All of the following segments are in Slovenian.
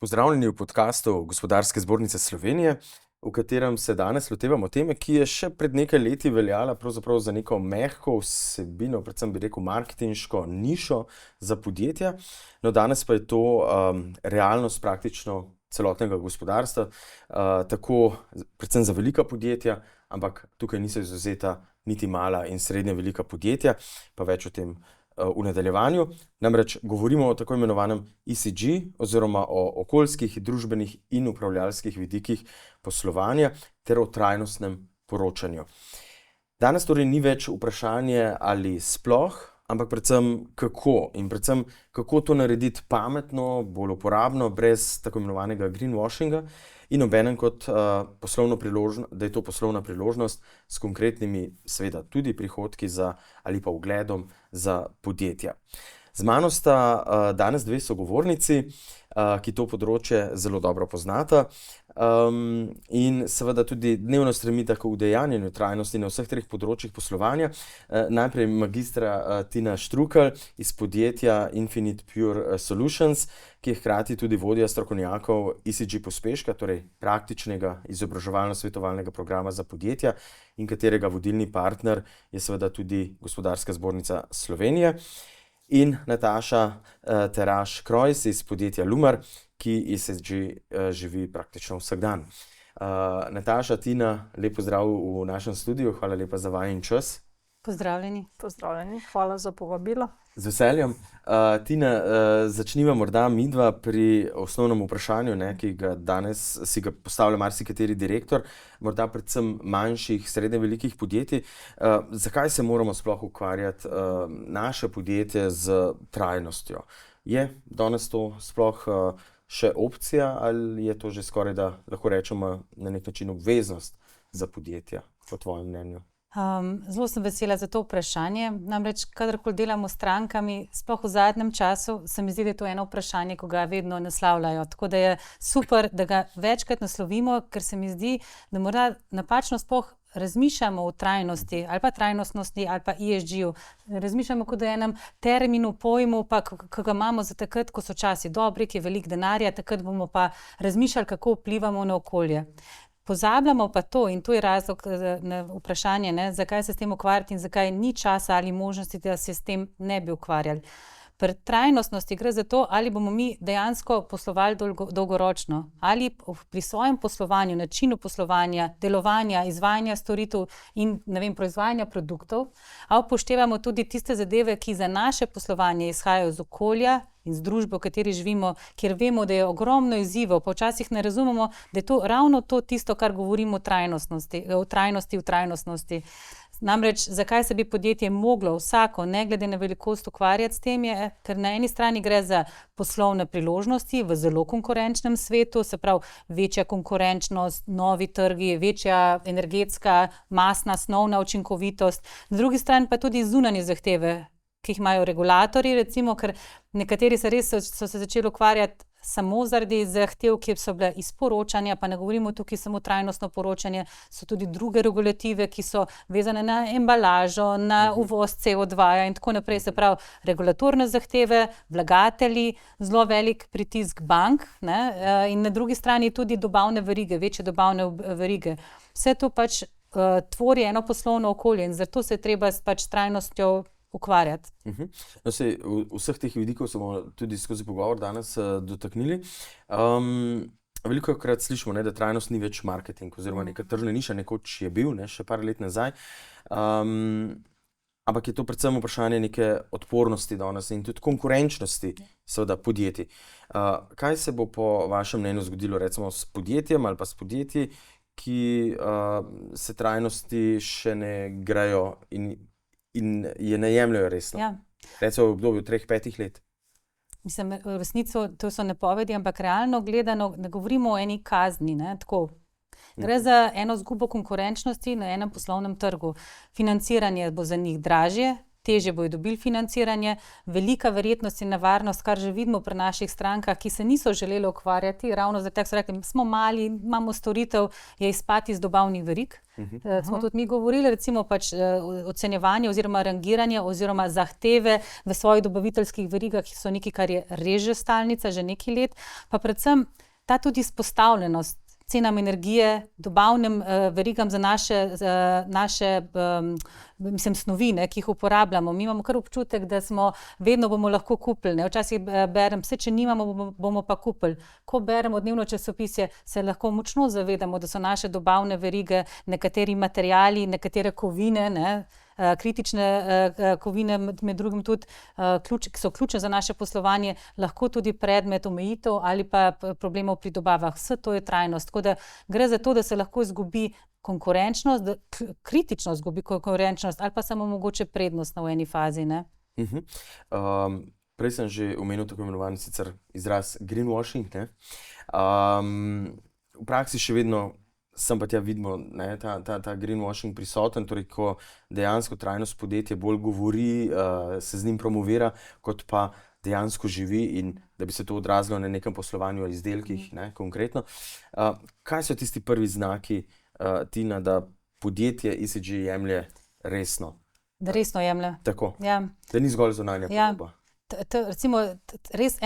Pozdravljeni v podkastu Gospodarske zbornice Slovenije, v katerem se danes lotevamo teme, ki je še pred nekaj leti veljala pravzaprav za neko mehko vsebino, predvsem bi rekel marketinško nišo za podjetja. No, danes pa je to realnost praktično celotnega gospodarstva, tako predvsem za velika podjetja, ampak tukaj niso izvzeta niti mala in srednje velika podjetja, pa več o tem v nadaljevanju. Namreč govorimo o tako imenovanem ESG oziroma o okoljskih, družbenih in upravljalskih vidikih poslovanja ter o trajnostnem poročanju. Danes torej ni več vprašanje ali sploh, ampak predvsem kako in predvsem kako to narediti pametno, bolj uporabno, brez tako imenovanega greenwashinga in obenem kot da je to poslovna priložnost s konkretnimi, seveda tudi prihodki ali pa ugledom za podjetja. Z mano sta danes dve sogovornici, ki to področje zelo dobro poznata in seveda tudi dnevno stremita k udejanjanju trajnosti na vseh treh področjih poslovanja. Najprej magistra Tina Štrukelj iz podjetja Infinite Pure Solutions, ki je hkrati tudi vodja strokovnjakov ESG pospeška, torej praktičnega izobraževalno-svetovalnega programa za podjetja in katerega vodilni partner je seveda tudi Gospodarska zbornica Slovenije. In Nataša Teraš-Krojs iz podjetja Lumar, ki ESG živi praktično vsak dan. Nataša, Tina, lep pozdrav v našem studiu, hvala lepa za vajin čas. Pozdravljeni. Pozdravljeni, hvala za povabilo. Z veseljem. Tina, začniva morda midva pri osnovnem vprašanju, ki ga danes si ga postavlja marsikateri direktor, morda predvsem manjših, srednje velikih podjetij. Zakaj se moramo sploh ukvarjati naše podjetje z trajnostjo? Je danes to sploh še opcija ali je to že skoraj da, lahko rečemo, na nek način obveznost za podjetja, po tvojem mnenju? Zelo sem vesela za to vprašanje, namreč kadarkoli delamo s strankami, sploh v zadnjem času, se mi zdi, da je to eno vprašanje, ko ga vedno naslavljajo. Tako da je super, da ga večkrat naslovimo, ker se mi zdi, da morda napačno sploh razmišljamo o trajnosti ali pa trajnostnosti ali pa ESG-u. Razmišljamo kot o enem terminu, pojmu, pa ko ga imamo za takrat, ko so časi dobri, ki je veliko denarja, takrat bomo pa razmišljali, kako vplivamo na okolje. Pozabljamo pa to, in to je razlog na vprašanje, zakaj se s tem ukvarjati in zakaj ni časa ali možnosti, da se s tem ne bi ukvarjali. Pri trajnostnosti gre za to, ali bomo mi dejansko poslovali dolgoročno, ali pri svojem poslovanju, načinu poslovanja, delovanja, izvajanja storitev in proizvajanja produktov, a upoštevamo tudi tiste zadeve, ki za naše poslovanje izhajajo iz okolja in z družbe, v kateri živimo, kjer vemo, da je ogromno izzivov, pa včasih ne razumemo, da je to ravno to tisto, kar govorimo o trajnostnosti. Namreč, zakaj se bi podjetje moglo vsako, ne glede na velikost, ukvarjati s tem, je, ker na eni strani gre za poslovne priložnosti v zelo konkurenčnem svetu, se pravi večja konkurenčnost, novi trgi, večja energetska, masna, snovna učinkovitost, na drugi strani pa tudi zunanje zahteve, ki jih imajo regulatorji, recimo, ker nekateri so se začeli ukvarjati samo zaradi zahtev, ki so bile iz poročanja, pa ne govorimo tukaj samo trajnostno poročanje, so tudi druge regulative, ki so vezane na embalažo, na uvoz CO2 in tako naprej, se pravi regulatorne zahteve, vlagatelji, zelo velik pritisk bank, in na drugi strani tudi dobavne verige, večje dobavne verige. Vse to pač tvori eno poslovno okolje in zato se je treba s trajnostjo ukvarjati. No, vseh teh vidikov se bomo tudi skozi pogovor danes dotaknili. Velikokrat slišimo, da trajnost ni več marketing oziroma neka tržna niša, nekoč je bil, še par let nazaj. Ampak je to predvsem vprašanje neke odpornosti danes in tudi konkurenčnosti seveda podjetij. Kaj se bo po vašem mnenju zgodilo recimo s podjetjem ali pa s podjetji, ki se trajnosti še ne grejo in je ne jemljajo resno? Ja. Recimo v obdobju 3-5 let. Mislim, v resnici to so napovedi, ampak realno gledano ne govorimo o eni kazni, tako. Gre za eno izgubo konkurenčnosti na enem poslovnem trgu. Financiranje bo za njih dražje, težje bojo dobili financiranje, velika verjetnost in nevarnost, kar že vidimo pri naših strankah, ki se niso želeli ukvarjati, ravno zato so rekli, smo mali, imamo storitev, je izpad iz dobavnih verig. Smo tudi mi govorili, recimo pač ocenjevanje oziroma rangiranje oziroma zahteve v svojih dobaviteljskih verigah, ki so nekaj, kar je res že stalnica, že nekaj let, pa predvsem ta tudi izpostavljenost cenam energije, dobavnim verigam za naše snovi, ki jih uporabljamo. Mi imamo kar občutek, da vedno bomo lahko kupili. Včasih berem, če nimamo, bomo pa kupili. Ko beremo dnevno časopisje, se lahko močno zavedamo, da so naše dobavne verige, nekateri materiali, nekatere kovine, kritične kovine, med drugim tudi, ki so ključne za naše poslovanje, lahko tudi predmet omejitev ali pa problemov pri dobavah. Vse to je trajnost. Tako da gre za to, da se lahko izgubi konkurenčnost, da kritično izgubi konkurenčnost ali pa samo mogoče prednost v eni fazi. Prej sem že omenil tako imenovani sicer izraz greenwashing. V praksi še vedno sem pa tja vidimo, ta greenwashing prisoten, torej ko dejansko trajnost podjetje bolj govori, se z njim promovira, kot pa dejansko živi in da bi se to odrazilo na nekem poslovanju ali izdelkih, konkretno. Kaj so tisti prvi znaki, Tina, da podjetje ESG jemlje resno? Da resno jemlje. Tako, ja. Da ni zgolj zunanja podoba. Recimo, res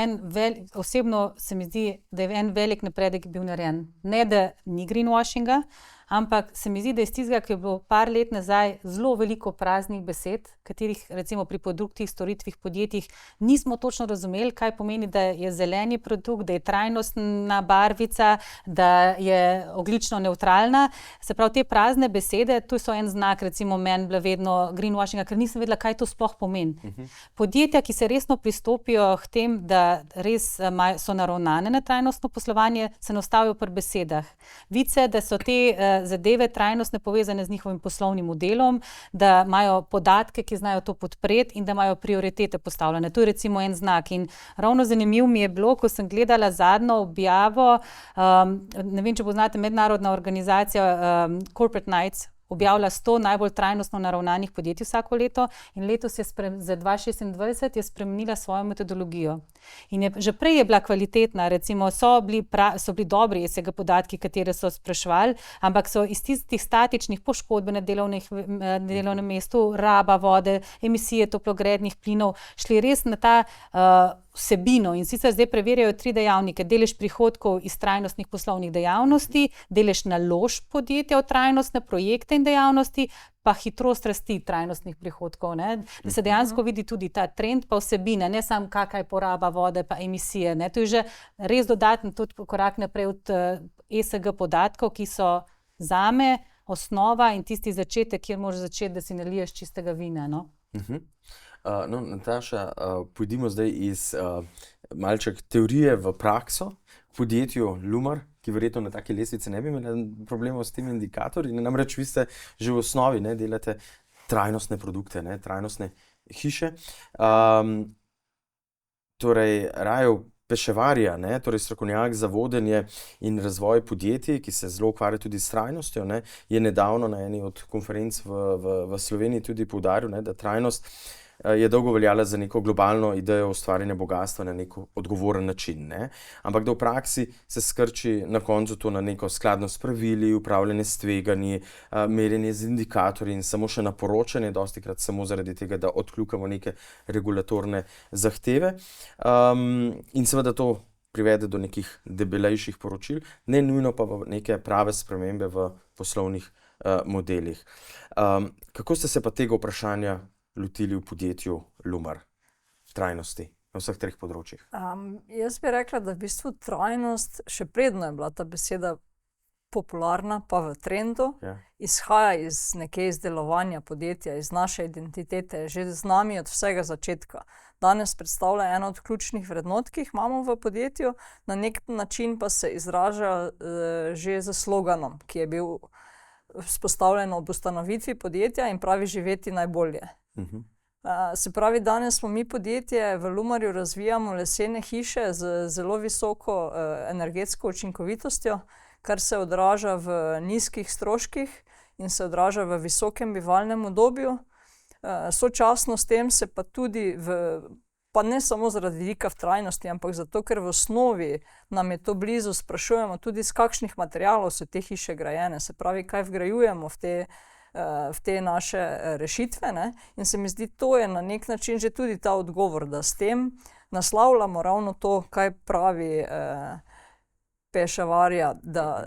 osebno se mi zdi, da je en velik napredek bil narejen. Ne, da ni greenwashinga, ampak se mi zdi, da je iz tistega, ki je bilo par let nazaj zelo veliko praznih besed, katerih recimo pri produktih, storitvih, podjetjih nismo točno razumeli, kaj pomeni, da je zeleni produkt, da je trajnostna barvica, da je ogljično nevtralna. Se pravi, te prazne besede, tu so en znak, recimo meni bila vedno greenwashinga, ker nisem vedela, kaj to sploh pomeni. Podjetja, ki se resno pristopijo k tem, da res so naravnane na trajnostno poslovanje, se ne ustavijo pri besedah. Vidi se, da so te zadeve trajnostne povezane z njihovim poslovnim modelom, da imajo podatke, ki znajo to podpreti in da imajo prioritete postavljene. To je recimo en znak. In ravno zanimivo mi je bilo, ko sem gledala zadnjo objavo, ne vem, če poznate mednarodna organizacija Corporate Knights, objavlja 100 najbolj trajnostno naravnanih podjetij vsako leto in letos je za 2026 je spremenila svojo metodologijo. In že prej je bila kvalitetna, recimo so bili dobri ESG podatki, katere so spraševali, ampak so iz tistih statičnih poškodb na delovnem mestu, raba vode, emisije toplogrednih plinov, šli res na ta vsebino in sicer zdaj preverjajo 3 dejavnike: delež prihodkov iz trajnostnih poslovnih dejavnosti, delež naložb podjetja v trajnostne projekte in dejavnosti, pa hitrost rasti trajnostnih prihodkov. Da se dejansko vidi tudi ta trend, pa vsebina, ne samo kakaj poraba vode, pa emisije. To je že res dodaten tudi korak naprej od ESG podatkov, ki so zame osnova in tisti začetek, kjer moraš začeti, da si naliješ čistega vina. Nataša, pojdimo zdaj iz malček teorije v prakso. V podjetju Lumar, ki verjetno na take lestvice ne bi imeli problemov s temi indikatorji, namreč vi ste že v osnovi, delate trajnostne produkte, trajnostne hiše. Torej, Rajev Peševarja, torej strokovnjak za vodenje in razvoj podjetij, ki se zelo ukvarja tudi s trajnostjo, je nedavno na eni od konferenc v Sloveniji tudi poudaril, da trajnost je dolgo veljala za neko globalno idejo ustvarjanja bogatstva na neko odgovoren način. Ampak da v praksi se skrči na koncu to na neko skladnost s pravili, upravljanje s tveganji, merjenje z indikatorji in samo še na poročanje, dostikrat samo zaradi tega, da odkljukamo neke regulatorne zahteve. In seveda to privede do nekih debelejših poročil, ne nujno pa v neke prave spremembe v poslovnih modelih. Kako ste se pa tega vprašanja lotili v podjetju Lumar, trajnosti na vseh 3 področjih? Jaz bi rekla, da v bistvu trajnost, še predno je bila ta beseda popularna, pa v trendu, izhaja iz nekje izdelovanja podjetja, iz naše identitete, že z nami od vsega začetka. Danes predstavlja eno od ključnih vrednot, ki jih imamo v podjetju, na nek način pa se izraža že z sloganom, ki je bil vzpostavljen ob ustanovitvi podjetja in pravi živeti najbolje. Se pravi, danes smo mi podjetje, v Lumarju razvijamo lesene hiše z zelo visoko energetsko učinkovitostjo, kar se odraža v nizkih stroških in se odraža v visokem bivalnem udobju. Sočasno s tem se pa tudi pa ne samo zaradi vidika v trajnosti, ampak zato, ker v osnovi nam je to blizu, sprašujemo tudi, z kakšnih materialov so te hiše grajene, se pravi, kaj vgrajujemo v te naše rešitve, ne? In se mi zdi, to je na nek način že tudi ta odgovor, da s tem naslavljamo ravno to, kaj pravi Pešavarja, da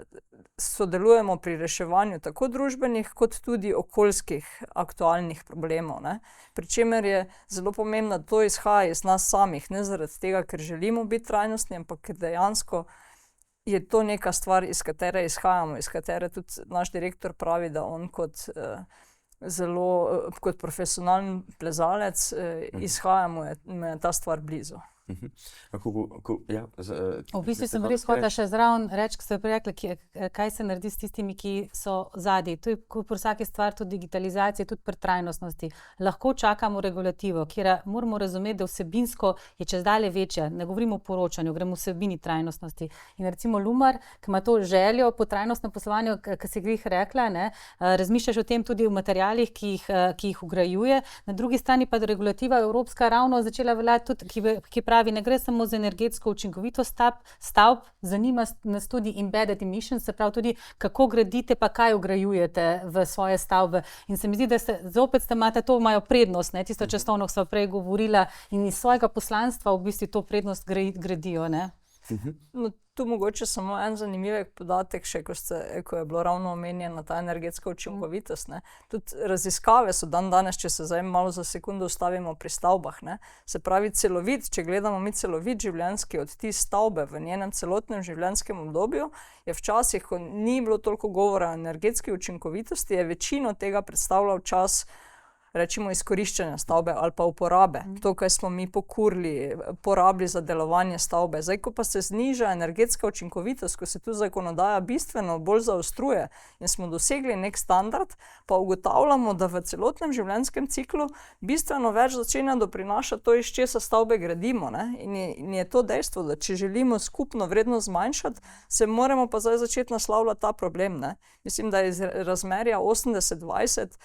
sodelujemo pri reševanju tako družbenih kot tudi okoljskih aktualnih problemov, ne. Pri čemer je zelo pomembno, da to izhaja iz nas samih, ne zaradi tega, ker želimo biti trajnostni, ampak ker dejansko je to neka stvar, iz katere izhajamo, iz katere tudi naš direktor pravi, da on kot profesionalni plezalec izhaja, mu je ta stvar blizu. V bistvu sem res hotela še zraven reči, ko ste prej rekli, kaj se naredi s tistimi, ki so zadaj. To je pri vsaki stvari tudi digitalizacija, tudi pri trajnostnosti. Lahko čakamo regulativo, kjer moramo razumeti, da vsebinsko je čezdalje večja. Ne govorimo o poročanju, gremo vsebini trajnostnosti. In recimo Lumar, ki ima to željo po trajnostnem poslovanju, ki si jih rekla, ne, razmišljaš o tem tudi v materialih, ki jih vgrajuje. Na drugi strani pa regulativa evropska ravno začela veljati tudi, ki pravi, ne gre samo za energetsko učinkovitost stavb, zanima nas tudi embedded emissions, se pravi tudi, kako gradite pa kaj vgrajujete v svoje stavbe. In se mi zdi, da zopet imate to, imajo prednost, ne, tisto časovno, ko sva prej govorila, in iz svojega poslanstva v bistvu to prednost gradijo, ne. No, tu mogoče samo en zanimiv podatek še, ko je bilo ravno omenjena ta energetska učinkovitost, ne. Tudi raziskave so danes, če se zdaj malo za sekundo ustavimo pri stavbah, ne. Se pravi, če gledamo mi celovit življenjski odtis stavbe v njenem celotnem življenjskem obdobju, je včasih, ko ni bilo toliko govora o energetski učinkovitosti, je večino tega predstavljal čas, rečimo, izkoriščanja stavbe ali pa uporabe. To, kaj smo mi pokurili, porabili za delovanje stavbe. Zdaj, ko pa se zniža energetska učinkovitost, ko se tu zakonodaja bistveno bolj zaostruje in smo dosegli nek standard, pa ugotavljamo, da v celotnem življenjskem ciklu bistveno več začenja doprinašati to, iz česa stavbe gradimo, ne. In je to dejstvo, da če želimo skupno vrednost zmanjšati, se moramo pa zdaj začeti naslavljati ta problem, ne. Mislim, da je iz razmerja 80-20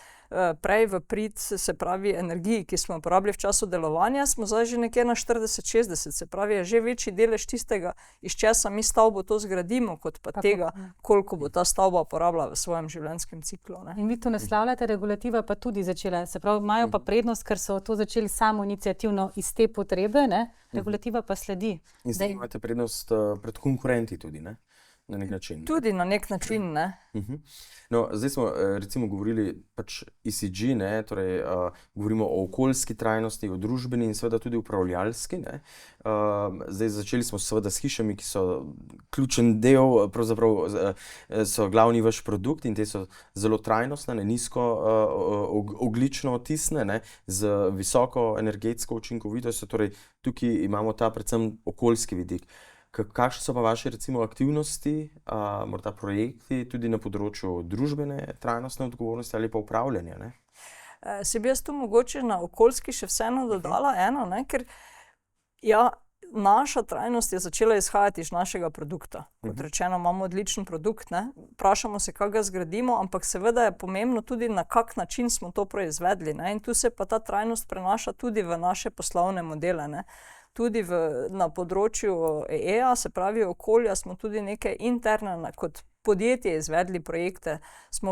prej v prid, se pravi, energiji, ki smo jo porabili v času delovanja, smo zdaj že nekje na 40-60, se pravi, je že večji delež tistega, iz česa mi stavbo to zgradimo, kot pa tega, koliko bo ta stavba porabila v svojem življenjskem ciklu, ne. In vi to naslavljate, regulativa pa tudi začela, se pravi, imajo pa prednost, ker so to začeli samoiniciativno iz te potrebe, ne, regulativa pa sledi. In zdaj imate prednost pred konkurenti tudi, ne? Na nek način. Tudi na nek način, ne. No, zdaj smo recimo govorili pač ESG, ne, torej govorimo o okoljski trajnosti, o družbeni in seveda tudi upravljalski, ne. Zdaj začeli smo seveda s hišami, ki so ključen del, pravzaprav so glavni vaš produkt in te so zelo trajnostne, nizko ogljično odtisne, ne, z visoko energetsko učinkovitostjo, torej tukaj imamo ta predvsem okoljski vidik. Kakšne so pa vaše recimo aktivnosti, morda projekti tudi na področju družbene trajnostne odgovornosti ali pa upravljanja, ne? Si bi jaz tu mogoče na okoljski še vseeno dodala eno, ne, ker naša trajnost je začela izhajati iz našega produkta. Kot rečeno, imamo odličen produkt, ne, vprašamo se, kako ga zgradimo, ampak seveda je pomembno tudi, na kak način smo to proizvedli, ne, in tu se pa ta trajnost prenaša tudi v naše poslovne modele, ne. Tudi na področju EEA, se pravi okolja, smo tudi neke interne, kot podjetje izvedli projekte, smo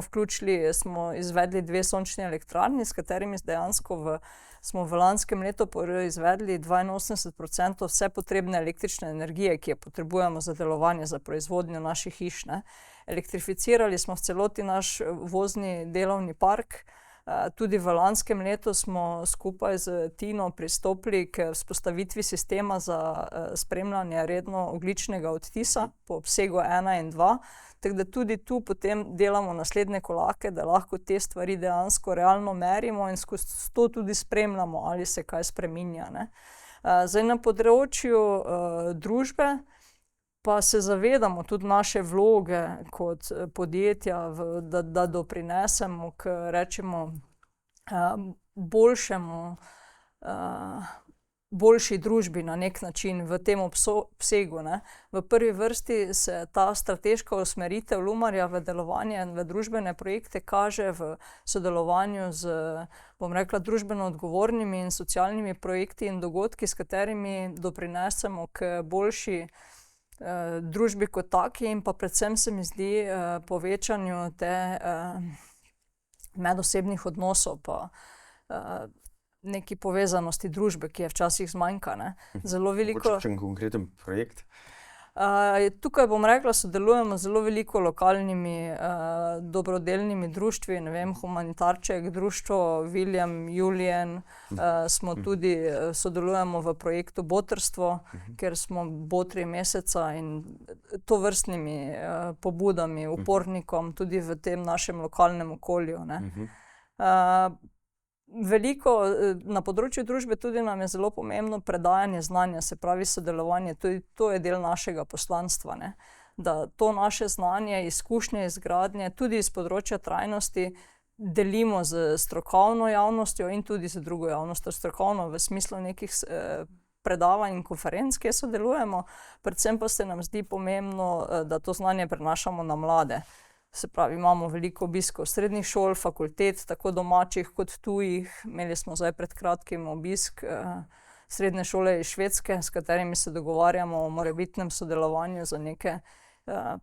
izvedli 2 sončni elektrarni, s katerimi dejansko smo v lanskem letu proizvedli 82% vse potrebne električne energije, ki jo potrebujemo za delovanje, za proizvodnjo naših hiš, ne. Elektrificirali smo v celoti naš vozni delovni park. Tudi v lanskem letu smo skupaj z Tino pristopili k vzpostavitvi sistema za spremljanje redno ogljičnega odtisa po obsegu 1 in 2, tako da tudi tu potem delamo naslednje korake, da lahko te stvari dejansko realno merimo in skozi to tudi spremljamo, ali se kaj spreminja, ne. Zdaj na področju družbe pa se zavedamo tudi naše vloge kot podjetja, da doprinesemo k, rečemo, boljšemu boljši družbi na nek način v tem obsegu. Ne. V prvi vrsti se ta strateška usmeritev Lumarja v delovanje v družbene projekte kaže v sodelovanju z, bom rekla, družbeno odgovornimi in socialnimi projekti in dogodki, s katerimi doprinesemo k boljši družbi kot taki in pa predvsem se mi zdi povečanju te medosebnih odnosov pa neki povezanosti družbe, ki je včasih zmanjka. Ne. Zelo veliko... Kakšen konkreten projekt? Tukaj bom rekla, sodelujemo zelo veliko lokalnimi dobrodelnimi društvi, ne vem, Humanitarček, društvo William, Julien, smo tudi, sodelujemo v projektu Botrstvo, ker smo botri meseca in tovrstnimi pobudami, upornikom, tudi v tem našem lokalnem okolju. Ne. Veliko na področju družbe tudi nam je zelo pomembno predajanje znanja, se pravi sodelovanje, tudi to je del našega poslanstva, ne. Da to naše znanje, izkušnje, izgradnje, tudi iz področja trajnosti delimo z strokovno javnostjo in tudi z drugo javnostjo, strokovno v smislu nekih predavanj in konferenc, kjer sodelujemo, predvsem pa se nam zdi pomembno, da to znanje prenašamo na mlade. Se pravi, imamo veliko obiskov srednjih šol, fakultet, tako domačih kot tujih. Imeli smo zdaj pred kratkim obisk srednje šole iz Švedske, s katerimi se dogovarjamo o morebitnem sodelovanju za neke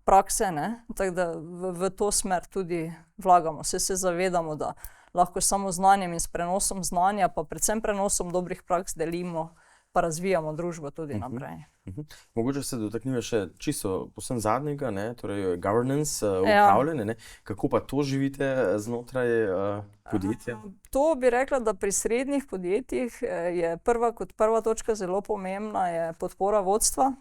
prakse, ne. Tako da v to smer tudi vlagamo. Se zavedamo, da lahko samo znanjem in s prenosom znanja, pa predvsem prenosom dobrih praks delimo, pa razvijamo družbo tudi naprej. Mogoče se dotakniva še čisto povsem zadnjega, ne, torej governance, upravljanje, ne. Kako pa to živite znotraj podjetja? To bi rekla, da pri srednjih podjetjih je prva točka zelo pomembna, je podpora vodstva,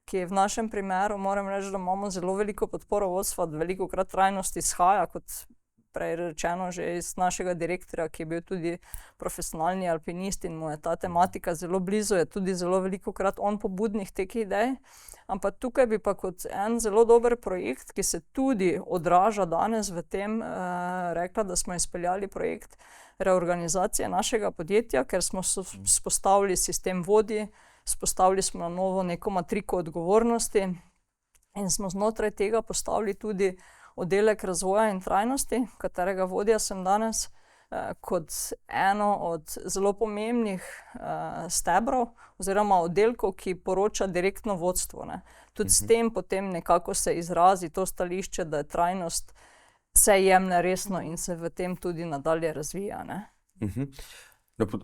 ki je v našem primeru, moram reči, da imamo zelo veliko podporo vodstva, velikokrat trajnost izhaja, kot prej rečeno, že iz našega direktorja, ki je bil tudi profesionalni alpinist in mu je ta tematika zelo blizu, je tudi zelo velikokrat on pobudnik teh idej. Ampak tukaj bi pa kot en zelo dober projekt, ki se tudi odraža danes v tem, rekla, da smo izpeljali projekt reorganizacije našega podjetja, ker smo vzpostavili sistem vodij, vzpostavili smo na novo neko matriko odgovornosti in smo znotraj tega postavili tudi oddelek razvoja in trajnosti, katerega vodja sem danes, kot eno od zelo pomembnih stebrov oziroma oddelkov, ki poroča direktno vodstvu, ne. Tudi s tem potem nekako se izrazi to stališče, da je trajnost se jemlje resno in se v tem tudi nadalje razvija, ne.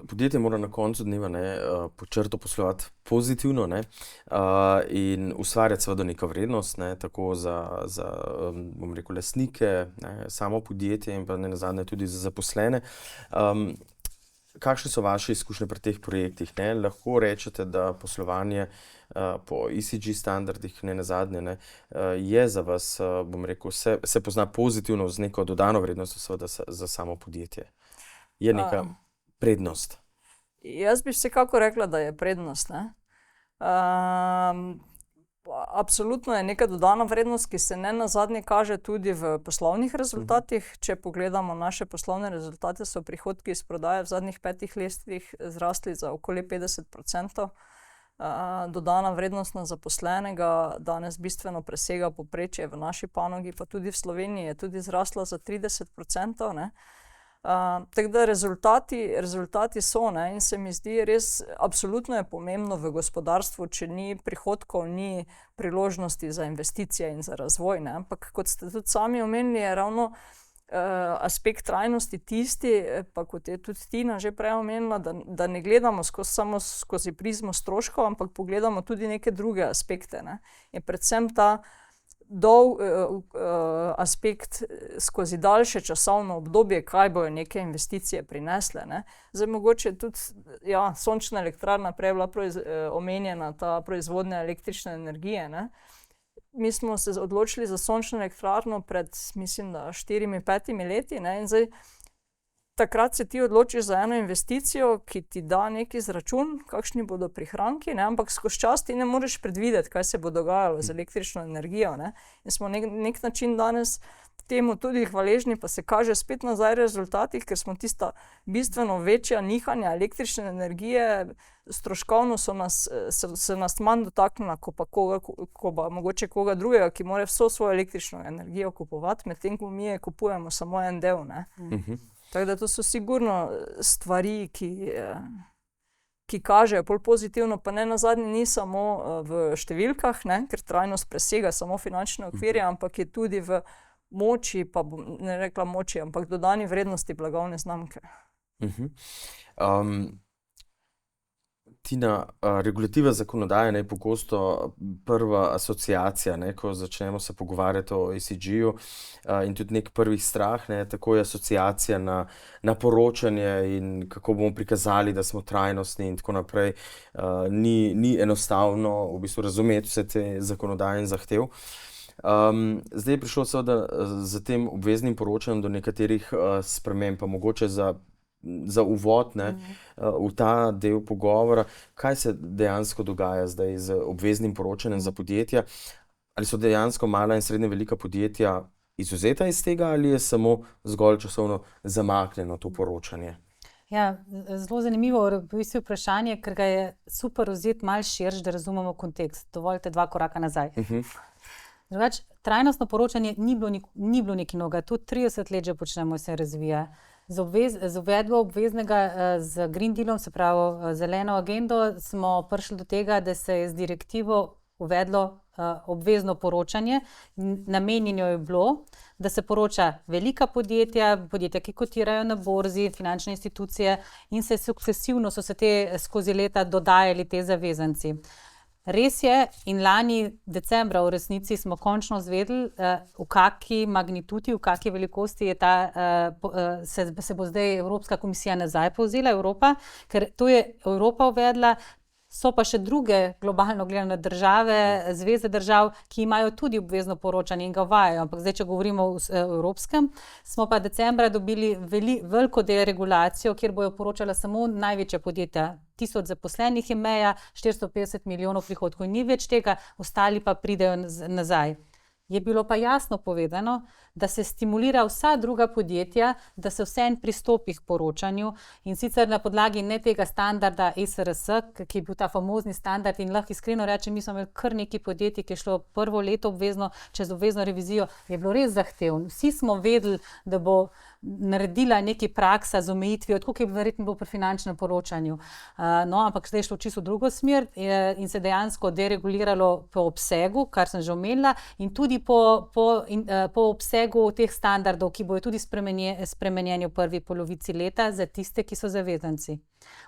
Podjetje mora na koncu dneva, ne, pod črto poslovati pozitivno, ne, in ustvarjati seveda neko vrednost, ne, tako za bom rekel, lastnike, ne, samo podjetje in pa nenazadnje tudi za zaposlene. Kakšne so vaše izkušnje pri teh projektih, ne? Lahko rečete, da poslovanje po ESG standardih, nenazadnje, ne, je za vas, bom rekel, se pozna pozitivno z neko dodano vrednostjo seveda za samo podjetje. Je neka prednost? Jaz bi vsekako rekla, da je prednost, ne. Absolutno je neka dodana vrednost, ki se nenazadnje kaže tudi v poslovnih rezultatih. Če pogledamo naše poslovne rezultate, so prihodki iz prodaje v zadnjih 5 letih zrasli za okoli 50%. Dodana vrednost na zaposlenega danes bistveno presega povprečje v naši panogi, pa tudi v Sloveniji je tudi zrasla za 30%, ne. Tako da rezultati so, ne, in se mi zdi res, absolutno je pomembno v gospodarstvu, če ni prihodkov, ni priložnosti za investicije in za razvoj, ne, ampak kot ste tudi sami omenili, je ravno aspekt trajnosti tisti, pa kot je tudi Tina že prej omenila, da ne gledamo samo skozi prizmo stroškov, ampak pogledamo tudi neke druge aspekte, ne, in predvsem ta aspekt skozi daljše časovno obdobje, kaj bojo neke investicije prinesle, ne. Zdaj mogoče tudi, ja, sončna elektrarna, prej je bila omenjena ta proizvodnja električne energije, ne. Mi smo se odločili za sončno elektrarno pred, mislim, da 4-5 leti, ne, in zdaj takrat se ti odločiš za eno investicijo, ki ti da neki izračun, kakšni bodo prihranki, ne? Ampak skozi čas ti ne moreš predvideti, kaj se bo dogajalo z električno energijo, ne? In smo nek način danes temu tudi hvaležni, pa se kaže spet nazaj rezultatih, ker smo tista bistveno večja nihanja električne energije, stroškovno se nas manj dotaknila, ko pa mogoče koga drugega, ki mora vso svojo električno energijo kupovati, medtem ko mi kupujemo samo en del, ne. Tako da to so sigurno stvari, ki kažejo bolj pozitivno, pa ne nazadnje ni samo v številkah, ne, ker trajnost presega samo finančne okvirje, ampak je tudi v moči, pa bom ne rekla moči, ampak dodani vrednosti blagovne znamke. Tina, regulativa zakonodaje je pogosto prva asociacija, ne, ko začnemo se pogovarjati o ESG-ju in tudi nek prvih strah, ne, tako je asociacija na poročanje in kako bomo prikazali, da smo trajnostni in tako naprej. Ni enostavno v bistvu razumeti vse te zakonodaje in zahtev. Zdaj je prišlo seveda z tem obveznim poročanjem do nekaterih sprememb, pa mogoče za uvod, ne, v ta del pogovora, kaj se dejansko dogaja zdaj z obveznim poročanjem za podjetja? Ali so dejansko mala in srednje velika podjetja izvzeta iz tega ali je samo zgolj časovno zamaknjeno to poročanje? Ja, zelo zanimivo v bistvu vprašanje, ker ga je super vzeti malo širše, da razumemo kontekst. Dovolite 2 koraka nazaj. Drugač, trajnostno poročanje ni bilo nekaj novega, tudi 30 let že počnemo, se razvija. Z uvedbo obveznega z Green Dealom, se pravi zeleno agendo, smo prišli do tega, da se je z direktivo uvedlo obvezno poročanje. Namenjeno je bilo, da se poroča velika podjetja, ki kotirajo na borzi, finančne institucije in sukcesivno so se te skozi leta dodajali te zavezanci. Res je, in lani decembra v resnici smo končno izvedeli, v kakšni magnitudi, v kakšni velikosti je se bo zdaj Evropska komisija nazaj povzela, Evropa, ker to je Evropa uvedla, so pa še druge globalno gledane države, zveze držav, ki imajo tudi obvezno poročanje in ga uvajajo. Ampak zdaj, če govorimo o evropskem, smo pa decembra dobili veliko deregulacijo, kjer bojo poročala samo največja podjetja. 1000 zaposlenih je meja, 450 milijonov prihodkov in ni več tega, ostali pa pridejo nazaj. Je bilo pa jasno povedano, da se stimulira vsa druga podjetja, da se vseeno pristopi k poročanju in sicer na podlagi ne tega standarda ESRS, ki je bil ta famozni standard in lahko iskreno rečem, mi smo imeli kar nekaj podjetij, ki je šlo prvo leto obvezno, čez obvezno revizijo, je bilo res zahtevno. Vsi smo vedeli, da bo naredila nekaj praksa z omejitvijo, tako je verjetno bilo pri finančnem poročanju. No, ampak zdaj je šlo čisto v drugo smer in se dejansko dereguliralo po obsegu, kar sem že omenila, in tudi po obsegu teh standardov, ki bojo tudi spremenjeni v prvi polovici leta za tiste, ki so zavezanci.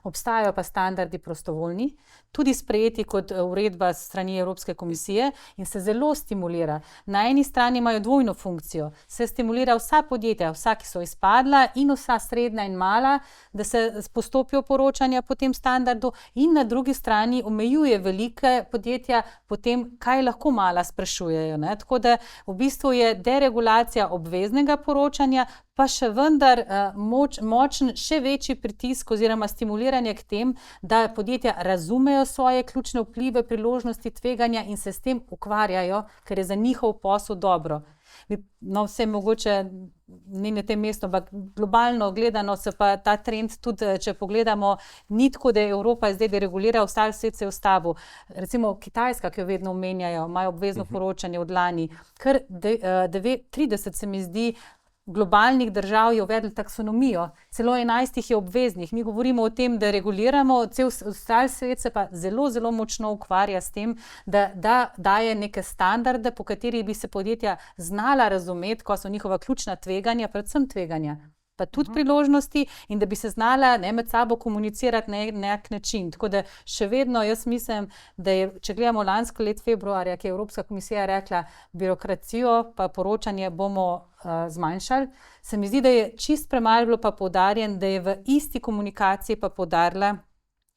Obstajajo pa standardi prostovoljni, tudi sprejeti kot uredba strani Evropske komisije in se zelo stimulira. Na eni strani imajo dvojno funkcijo, se stimulira vsa podjetja, vsa, ki so izpadla in vsa srednja in mala, da se postopijo poročanja po tem standardu in na drugi strani omejuje velike podjetja po tem, kaj lahko mala sprašujejo, ne? Tako da v bistvu je deregulacija obveznega poročanja, pa še vendar močen, še večji pritisk oziroma stimuliranje k tem, da podjetja razumejo svoje ključne vplive, priložnosti, tveganja in se s tem ukvarjajo, ker je za njihov posel dobro. No, vse mogoče ni na tem mestu, ampak globalno gledano se pa ta trend tudi, če pogledamo, ni tako, da je Evropa zdaj deregulira, ostali svet se je ustavil. Recimo Kitajska, ki jo vedno omenjajo, imajo obvezno poročanje od lani, kar 30 se mi zdi, globalnih držav je uvedli taksonomijo, celo 11 je obveznih. Mi govorimo o tem, da reguliramo, cel ostali svet se pa zelo, zelo močno ukvarja s tem, da daje neke standarde, po katerih bi se podjetja znala razumeti, ko so njihova ključna tveganja, predvsem tveganja, pa tudi priložnosti in da bi se znala med sabo komunicirati na nek način. Tako da še vedno jaz mislim, da je, če gledamo lansko let februarja, ki je Evropska komisija rekla, birokracijo pa poročanje bomo zmanjšali, se mi zdi, da je čist premalo bilo pa poudarjen, da je v isti komunikaciji pa poudarila,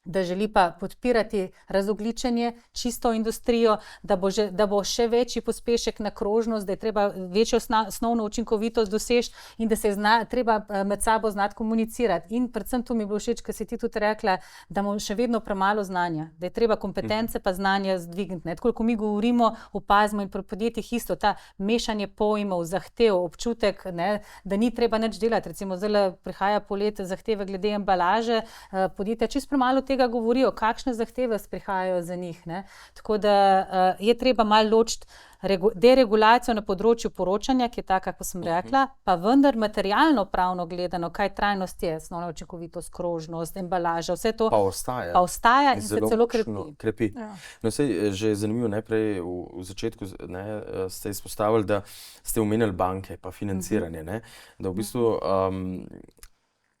da želi pa podpirati razogljičenje, čisto industrijo, da bo še večji pospešek na krožnost, da je treba večjo osnovno učinkovitost doseči in da se treba med sabo znati komunicirati. In predvsem to mi je bilo všeč, ker si ti tudi rekla, da imamo še vedno premalo znanja, da je treba kompetence pa znanja zdvigniti. Tako kot mi govorimo, opazimo in pri podjetjih isto, ta mešanje pojmov, zahtev, občutek, ne, da ni treba nič delati. Recimo zdaj prihaja poletje zahteve glede embalaže, podjetja čisto premalo tega govorijo, kakšne zahteve prihajajo za njih. Ne. Tako da je treba malo ločiti deregulacijo na področju poročanja, ki je taka, kako sem rekla, pa vendar materialno pravno gledano, kaj trajnost je, osnovna učinkovitost, krožnost, embalaža, vse to pa ostaja in se celo krepi. Ja. No, sej, že je zanimivo, najprej v začetku ste izpostavili, da ste omenili banke pa financiranje, ne? Da v bistvu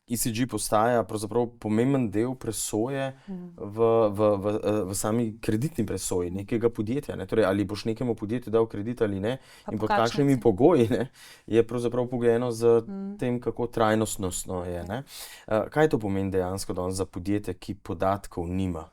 ESG postaja pravzaprav pomemben del presoje v sami kreditni presoji nekega podjetja. Ne? Torej, ali boš nekemu podjetju dal kredit ali ne in pod kakšnimi pogoji, ne? Je pravzaprav pogojeno z tem, kako trajnostno je. Ne? Kaj to pomeni dejansko danes za podjetje, ki podatkov nima?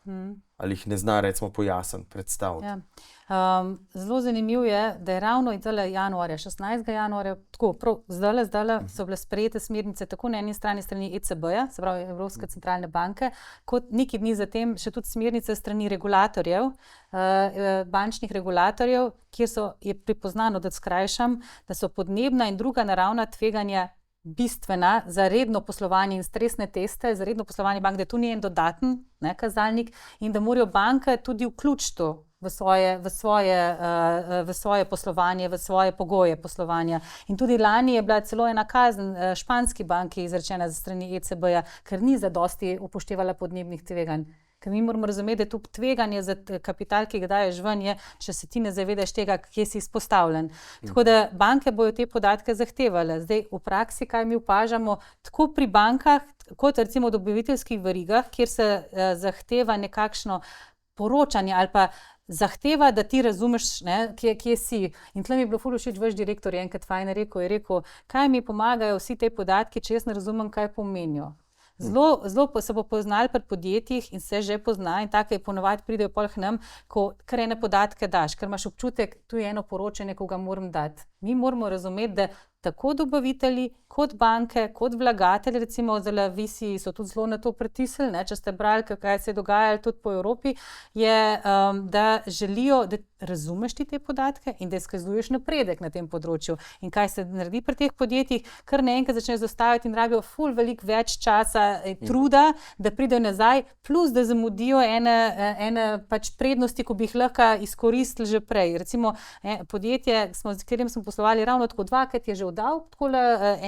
Ali jih ne zna, recimo, pojasniti, predstaviti? Ja. Zelo zanimivo je, da je ravno januarja, 16. januarja, tako prav zdajle so bile sprejete smernice tako na eni strani ECB-ja, se pravi Evropske centralne banke, kot nekaj dni zatem še tudi smernice strani regulatorjev, bančnih regulatorjev, kjer je pripoznano, da skrajšam, da so podnebna in druga naravna tveganja bistvena za redno poslovanje in stresne teste, za redno poslovanje bank, da to ni en dodaten kazalnik in da morajo banke tudi vključiti to v svoje poslovanje, v svoje pogoje poslovanja. In tudi lani je bila celo ena kazen španski banki izrečena za strani ECB-ja, ker ni zadosti upoštevala podnebnih tveganj. Ker mi moramo razumeti, da je to tveganje za kapital, ki ga daješ ven, je, če se ti ne zavedaš tega, kje si izpostavljen. Tako da banke bojo te podatke zahtevale. Zdaj v praksi, kaj mi opažamo, tako pri bankah, kot recimo v dobaviteljskih verigah, kjer se zahteva nekakšno poročanje ali pa zahteva, da ti razumeš, ne, kje si. In tle mi je bilo ful všeč, vaš direktor je enkrat fajn rekel, kaj mi pomagajo vsi te podatki, če jaz ne razumem, kaj pomenijo. Zelo se bo poznali pri podjetjih in se že pozna in tako je ponovadi pridejo pol k nam, ko kar ene podatke daš, ker imaš občutek, tu je eno poročanje, ko ga moram dati. Mi moramo razumeti, da tako dobavitelji, kot banke, kot vlagatelji, recimo zdaj VC so tudi zelo na to pritisnili, ne, če ste brali, kaj se je dogajalo tudi po Evropi, je, da želijo, da razumeš ti te podatke in da izkazuješ napredek na tem področju. In kaj se naredi pri teh podjetjih, kar naenkrat začnejo zastaviti in rabijo ful veliko več časa, truda, da pridejo nazaj, plus da zamudijo ene pač prednosti, ko bi jih lahko izkoristili že prej. Recimo podjetje, s katerim smo poslovali ravno tako, dvakrat je že dal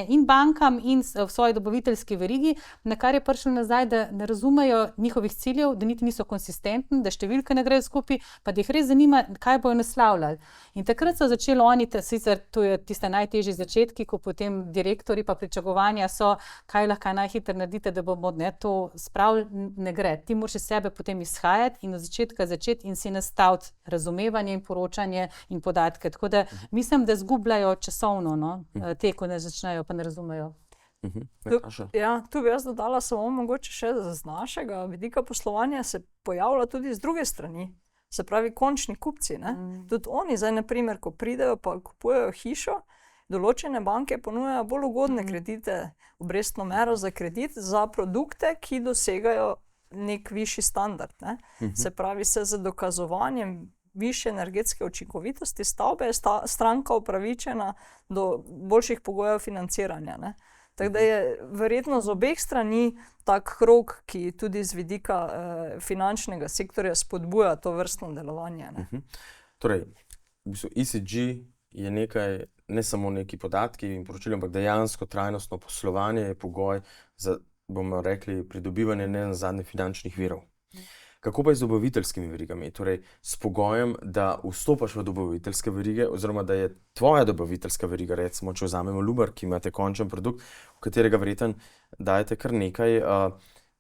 in bankam in v svoji dobaviteljski verigi, na kar je prišlo nazaj, da ne razumejo njihovih ciljev, da niti niso konsistentni, da številke ne grejo skupaj, pa da jih res zanima, kaj bojo naslavljali. In takrat so začeli oni, sicer to je tiste najtežji začetki, ko potem direktorji pa pričakovanja so, kaj lahko najhitreje naredite, da bomo to spravili, ne gre. Ti moraš iz sebe potem izhajati in od začetka začeti in si nastaviti razumevanje in poročanje in podatke. Tako da mislim, da zgubljajo časovno, no? Te, ko ne začnejo, pa ne razumejo. Tu bi jaz dodala samo mogoče še z našega vidika poslovanja se pojavlja tudi z druge strani. Se pravi, končni kupci. Tudi oni zdaj, na primer, ko pridejo pa kupujejo hišo, določene banke ponujajo bolj ugodne kredite, obrestno mero za kredit, za produkte, ki dosegajo nek višji standard. Ne? Se pravi, se z dokazovanjem višje energetske učinkovitosti stavbe je stranka upravičena do boljših pogojev financiranja. Ne? Tako da je verjetno z obeh strani tak krog, ki tudi z vidika finančnega sektorja spodbuja to vrstno delovanje. Ne? Torej, v bistvu ESG je nekaj, ne samo neki podatki in poročili, ampak dejansko trajnostno poslovanje je pogoj za, bomo rekli, pridobivanje ne nazadnje finančnih virov. Kako pa je z dobaviteljskimi verigami? Torej, s pogojem, da vstopaš v dobaviteljske verige, oziroma da je tvoja dobaviteljska veriga, recimo, če vzamemo Lubar, ki imate končen produkt, v katerega verjetno dajete kar nekaj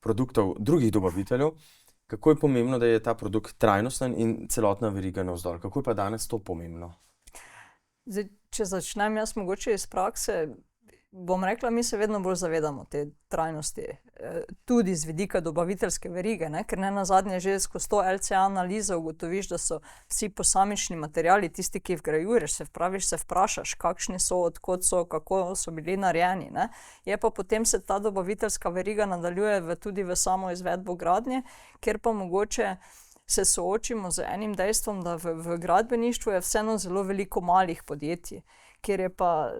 produktov drugih dobaviteljev. Kako je pomembno, da je ta produkt trajnosten in celotna veriga navzdol? Kako je pa danes to pomembno? Zdaj, če začnem jaz mogoče iz prakse, bom rekla, mi se vedno bolj zavedamo te trajnosti, tudi z vidika dobaviteljske verige, ne? Ker ne nazadnje že skozi to LCA analizo ugotoviš, da so vsi posamični materiali, tisti, ki jih vgrajuješ, se vprašaš, kakšni so, odkot so, kako so bili narejeni, ne? Je pa potem se ta dobaviteljska veriga nadaljuje tudi v samo izvedbo gradnje, kjer pa mogoče se soočimo z enim dejstvom, da v gradbeništvu je vseeno zelo veliko malih podjetij, kjer je pa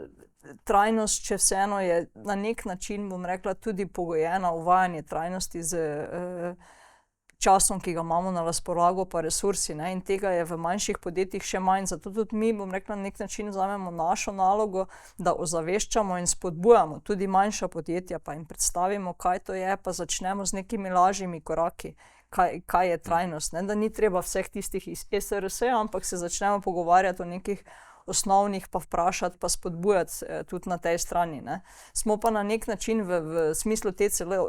trajnost, če vseeno je na nek način, bom rekla, tudi pogojena uvajanje trajnosti z časom, ki ga imamo na razpolago, pa resursi, ne? In tega je v manjših podjetjih še manj, zato tudi mi, bom rekla, na nek način vzamemo našo nalogo, da ozaveščamo in spodbujamo tudi manjša podjetja, pa jim predstavimo, kaj to je, pa začnemo z nekimi lažjimi koraki, kaj je trajnost, ne? Da ni treba vseh tistih iz SRS, ampak se začnemo pogovarjati o nekih osnovnih, pa vprašati, pa spodbujati tudi na tej strani, ne? Smo pa na nek način v smislu te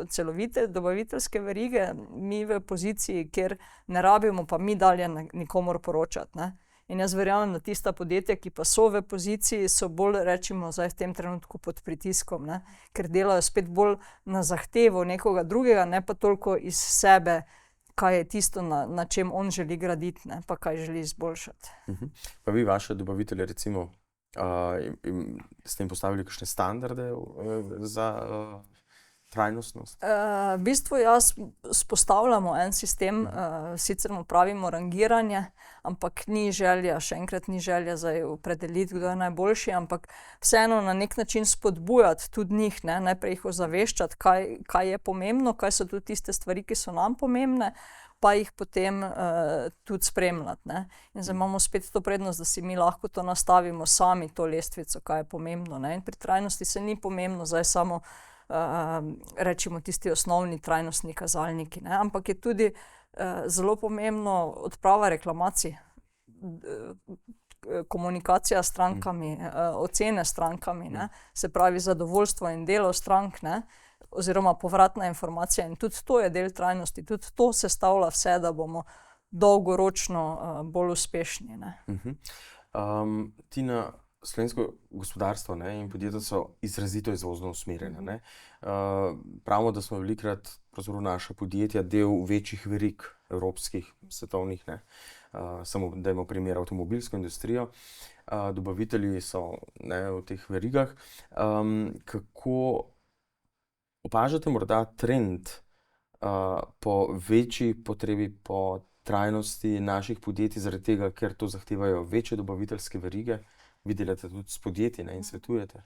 celovite dobaviteljske verige, mi v poziciji, kjer ne rabimo pa mi dalje nikomur poročati, ne? In jaz verjamem, da tista podjetja, ki pa so v poziciji, so bolj, rečemo, zdaj v tem trenutku pod pritiskom, ne? Ker delajo spet bolj na zahtevo nekoga drugega, ne pa toliko iz sebe, kaj je tisto, na čem on želi graditi, ne, pa kaj želi izboljšati. Pa vi, vaše dobavitelje, recimo, s tem postavili kakšne standarde za trajnostnost? V bistvu jaz spostavljamo en sistem, sicer mu pravimo rangiranje, ampak ni želja, še enkrat ni želja zdaj opredeliti, kdo je najboljši, ampak vseeno na nek način spodbujati tudi njih, ne? Najprej jih ozaveščati, kaj je pomembno, kaj so tudi tiste stvari, ki so nam pomembne, pa jih potem tudi spremljati, ne? In zdaj imamo spet to prednost, da si mi lahko to nastavimo sami, to lestvico, kaj je pomembno, ne? In pri trajnosti se ni pomembno zdaj samo rečemo tisti osnovni trajnostni kazalniki, ne? Ampak je tudi zelo pomembno odprava reklamacij, komunikacija s strankami, ocene s strankami, ne? Se pravi zadovoljstvo in delo strank, ne? Oziroma povratna informacija, in tudi to je del trajnosti, tudi to sestavlja vse, da bomo dolgoročno bolj uspešni, ne? Tina, slovensko gospodarstvo, ne, in podjetja so izrazito izvozno usmerjena, ne. Pravimo, da smo velikokrat pravzaprav naša podjetja del večjih verig evropskih, svetovnih, ne. Samo dajmo primer avtomobilsko industrijo. Dobavitelji so, ne, v teh verigah. Kako opažate morda trend po večji potrebi po trajnosti naših podjetij, zaradi tega, ker to zahtevajo večje dobaviteljske verige? Vi delate tudi s podjetji, ne, in svetujete?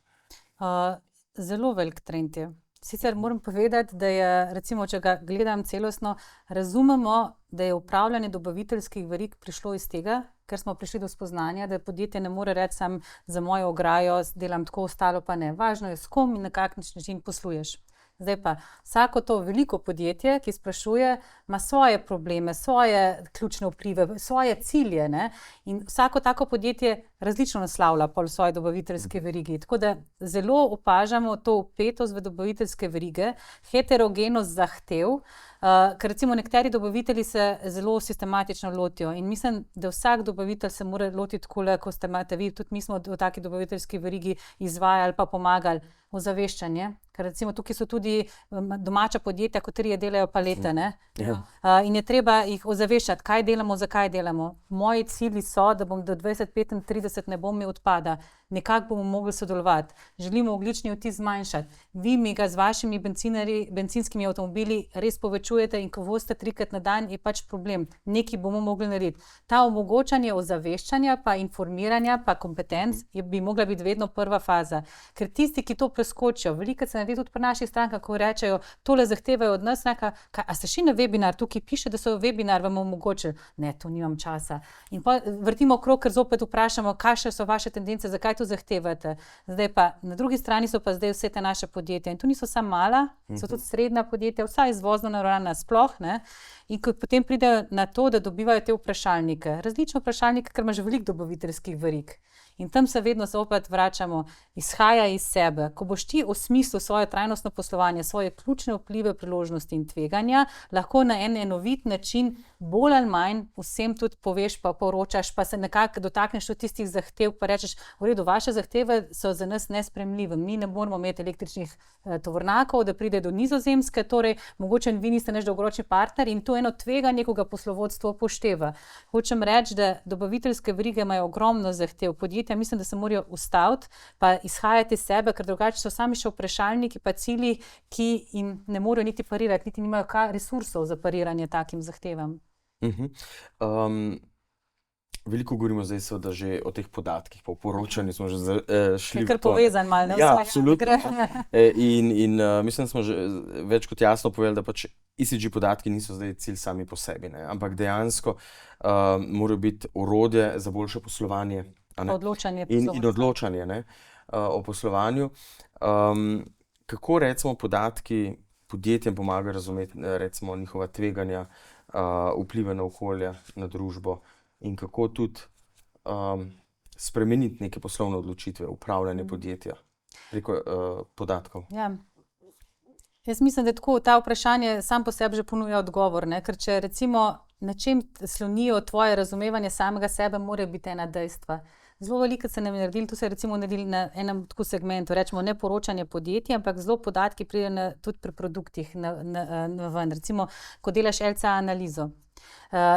Zelo velik trend je. Sicer moram povedati, da je, recimo, če ga gledam celostno, razumemo, da je upravljanje dobaviteljskih verig prišlo iz tega, ker smo prišli do spoznanja, da podjetje ne more reči sam za mojo ograjo, delam tako, ostalo pa ne. Važno je, s kom in na kak način posluješ. Zdaj pa vsako to veliko podjetje, ki sprašuje, ima svoje probleme, svoje ključne vplive, svoje cilje, ne? In vsako tako podjetje različno naslavlja pol svoje dobaviteljske verigi. Tako da zelo opažamo to vpetost v dobaviteljske verige, heterogenost zahtev, ker recimo nekateri dobavitelji se zelo sistematično lotijo in mislim, da vsak dobavitelj se mora lotiti takole, ko ste imate vi, tudi mi smo v taki dobaviteljski verigi izvajali pa pomagali ozaveščanje, ker recimo tukaj so tudi domača podjetja, kateri delajo palete, ne? In je treba jih ozaveščati, kaj delamo, zakaj delamo. Moji cilji so, da bom do 2035 ne bom imel odpada, nekako bomo mogli sodelovati, želimo ogljični odtis zmanjšati, vi mi ga z vašimi bencinskimi avtomobili res povečujete in ko vozite 3-krat na dan, je pač problem, nekaj bomo mogli narediti. Ta omogočanje ozaveščanja, pa informiranja, pa kompetenc bi mogla biti vedno prva faza, ker tisti, ki to preskočijo, veliko se naredi tudi pri naših strankah, ko rečejo, tole zahtevajo od nas, a ste šli na webinar, tukaj piše, da so webinar vam omogočili, ne, to nimam časa. In pa vrtimo okrog, ker zopet vprašamo, kakšne so vaše tendence, zakaj to zahtevate. Zdaj pa, na drugi strani so pa zdaj vse te naše podjetja in tu niso samo mala, so tudi srednja podjetja, vsa izvozno naravnana sploh, ne? In ko potem pridejo na to, da dobivajo te vprašalnike, različne vprašalnike, ker imaš veliko dobaviteljskih verig. In tam se vedno zopet vračamo, izhaja iz sebe. Ko boš ti osmislil svoje trajnostno poslovanje, svoje ključne vplive, priložnosti in tveganja, lahko na en enovit način bolj ali manj vsem tudi poveš, pa poročaš, pa se nekako dotakneš od tistih zahtev, pa rečeš, v redu, vaše zahteve so za nas nesprejemljive. Mi ne moramo imeti električnih tovornjakov, da pride do Nizozemske, torej mogoče vi niste naš dolgoročni partner in to je eno tveganje, ko ga poslovodstvo upošteva. Hočem reči, da dobaviteljske verige imajo ogromno zahtev. Podjetja mislim, da se morajo ustaviti, pa izhajati iz sebe, ker drugače so sami še vprašalniki, pa cilji, ki jim ne morejo niti parirati, niti nimajo resursov za pariranje takim zahtevam. Veliko govorimo zdaj seveda že o teh podatkih, po poročanju smo že šli. Kar povezan malo, ne? Ja, absolutno. In mislim, da smo že več kot jasno povedali, da pač ESG podatki niso zdaj cilj sami po sebi, ne? Ampak dejansko morajo biti orodje za boljše poslovanje. Odločanje. In odločanje, ne? O poslovanju. Kako recimo podatki podjetjem pomagajo razumeti recimo njihova tveganja, vplive na okolje, na družbo in kako tudi spremeniti neke poslovne odločitve, upravljanje podjetja preko podatkov? Ja. Jaz mislim, da tako ta vprašanje sam po sebi že ponuja odgovor, ne? Ker če recimo na čem slonijo tvoje razumevanje samega sebe, mora biti ena dejstva. Zelo veliko se nam je naredili, to se je recimo naredili na enem tako segmentu, rečemo ne poročanje podjetij, ampak zelo podatki pridejo tudi pri produktih ven. Recimo, ko delaš LCA analizo.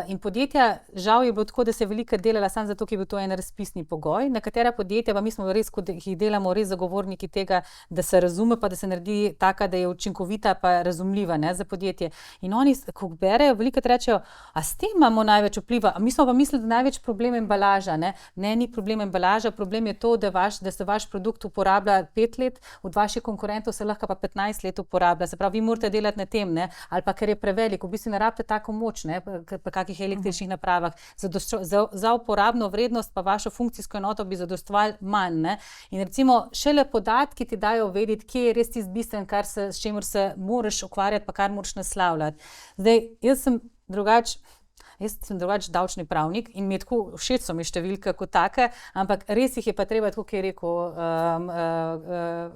In podjetja, žal je bilo tako, da se je veliko delala samo zato, ker je bil to en razpisni pogoj. Nekatera podjetja, pa mi smo res, ko jih delamo, res zagovorniki tega, da se razume, pa da se naredi taka, da je učinkovita pa razumljiva, ne, za podjetje. In oni, ko berejo, velikokrat rečejo, a s tem imamo največ vpliva, a mi smo pa mislili, da največ problem embalaža, ne. Ne, ni problem embalaža, problem je to, da se vaš produkt uporablja 5 let, od vaših konkurentov se lahko pa 15 let uporablja. Se pravi, vi morate delati na tem, ne, ali pa ker je prevelik, v bistvu ne rabite tako moč, ne, pa kakih električnih napravah. Za uporabno vrednost pa vašo funkcijsko enoto bi zadostovali manj, ne. In recimo šele podatki ti dajo vedeti, kje je res tisti bistven, s čimer se moraš ukvarjati, pa kar moraš naslavljati. Zdaj, jaz sem drugače davčni pravnik in mi je tako všeč so mi številke kot take, ampak res jih je pa treba, tako kot je rekel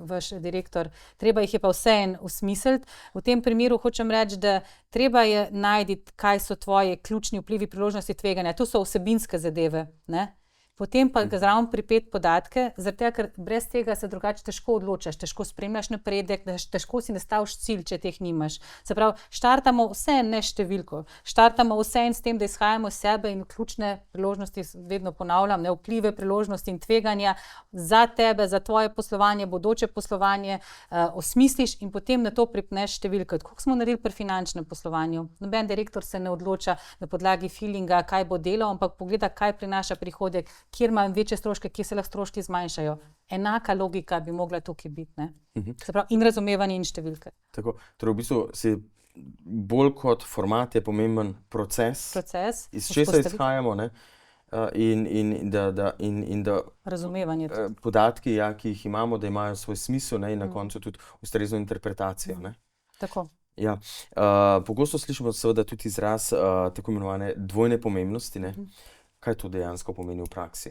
vaš direktor, treba jih je pa vseeno osmisliti. V tem primeru hočem reči, da treba je najti, kaj so tvoje ključni vplivi, priložnosti, tveganja. To so vsebinske zadeve, ne? Potem pa zraven pripeti podatke, zaradi tega, ker brez tega se drugače težko odločaš, težko spremljaš napredek, težko si nastaviš cilj, če teh nimaš. Se pravi, štartamo vse ne številko, štartamo vse s tem, da izhajamo iz sebe in ključne priložnosti, vedno ponavljam, ne, vplive, priložnosti in tveganja za tebe, za tvoje poslovanje, bodoče poslovanje, osmisliš in potem na to pripneš številke. Tako smo naredili pri finančnem poslovanju. Noben direktor se ne odloča na podlagi feelinga, kaj bo delal, ampak pogleda, kaj prinaša prihodek, kjer ima večje stroške, kjer se lahko stroški zmanjšajo. Enaka logika bi mogla tukaj biti, ne? Se pravi, in razumevanje in številke. Tako, torej v bistvu bolj kot format je pomemben proces. Iz česa izhajamo, ne? In da razumevanje. Podatki, ja, ki jih imamo, da imajo svoj smisel, ne? In na koncu tudi ustrezno interpretacijo, ne? Tako. Ja. Pogosto slišimo seveda tudi izraz tako imenovane dvojne pomembnosti, ne? Kaj to dejansko pomeni v praksi?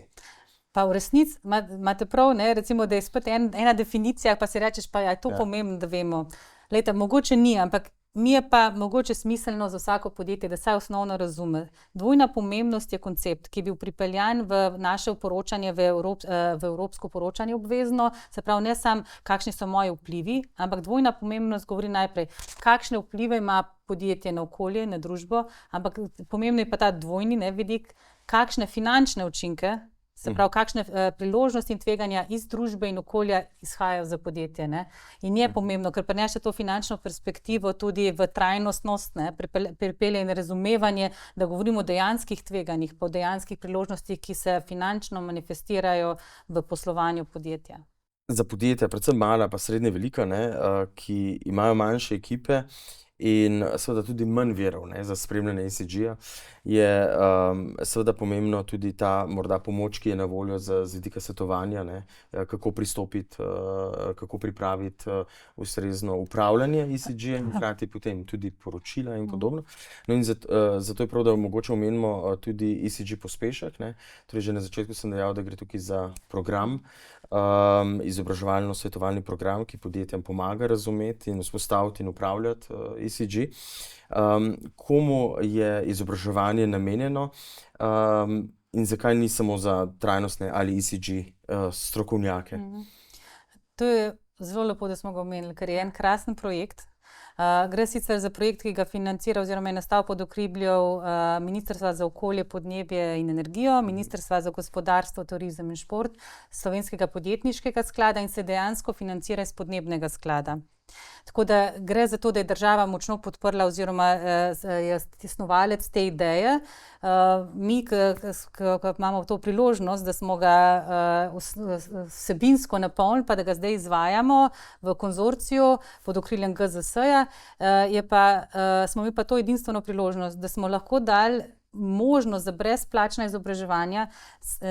Pa v resnici imate prav, ne, recimo, da je spet ena definicija, pa si rečeš, pa je to pomembno, da vemo. Glejte, mogoče ni, ampak mi je pa mogoče smiselno za vsako podjetje, da saj osnovno razume. Dvojna pomembnost je koncept, ki je bil pripeljan v naše poročanje, v evropsko poročanje obvezno, se pravi ne samo, kakšni so moji vplivi, ampak dvojna pomembnost govori najprej, kakšne vplive ima podjetje na okolje, na družbo, ampak pomembno je pa ta dvojni, ne, vidik, kakšne finančne učinke, se pravi, kakšne priložnosti in tveganja iz družbe in okolja izhajajo za podjetje, ne. In je pomembno, ker prinese to finančno perspektivo tudi v trajnostnost, ne, pripelje in razumevanje, da govorimo o dejanskih tveganjih, pa o dejanskih priložnostih, ki se finančno manifestirajo v poslovanju podjetja. Za podjetja, predvsem mala pa srednje velika, ne, ki imajo manjše ekipe in seveda tudi manj virov, ne, za spremljanje ECG-ja, je seveda pomembno tudi ta morda pomoč, ki je na voljo z vidika svetovanja, ne, kako pristopiti, kako pripraviti ustrezno upravljanje ECG-ja in hkrati potem tudi poročila in podobno. No in zato je prav, da mogoče omenimo tudi ECG pospešek, ne. Torej že na začetku sem dejal, da gre tukaj za program, izobraževalno-svetovalni program, ki podjetjem pomaga razumeti in vzpostaviti in upravljati ECG. Komu je izobraževanje namenjeno in zakaj ni samo za trajnostne ali ECG strokovnjake? To je zelo lepo, da smo ga omenili, ker je en krasen projekt. Gre sicer za projekt, ki ga financira oziroma je nastal pod okriljem Ministrstva za okolje, podnebje in energijo, Ministrstva za gospodarstvo, turizem in šport, Slovenskega podjetniškega sklada in se dejansko financira iz podnebnega sklada. Tako da gre za to, da je država močno podprla oziroma je snovalec te ideje. Mi, ki imamo to priložnost, da smo ga vsebinsko napolnili, pa da ga zdaj izvajamo v konzorciju pod okriljem GZS-ja, smo imeli pa to edinstveno priložnost, da smo lahko dali možnost za brezplačna izobraževanja